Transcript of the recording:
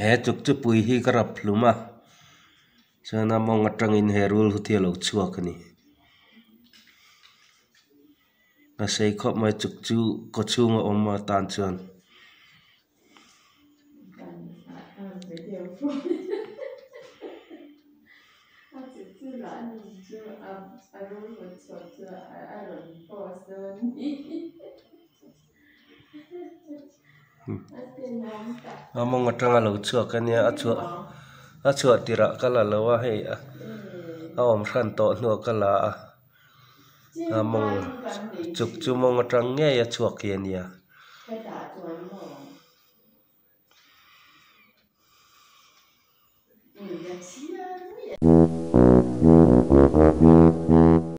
he chukchu pui hi karap luma sana mawng atangin he rul hutia lo chhuak ani na sei khop mai chukchu ko chunga oma tan chuan mawng atanga lo chhuak ania a chhuak tira kala lawa hei a om hran to hnu kala a mawng chukchu mawng atang nge ya chhuak hi ania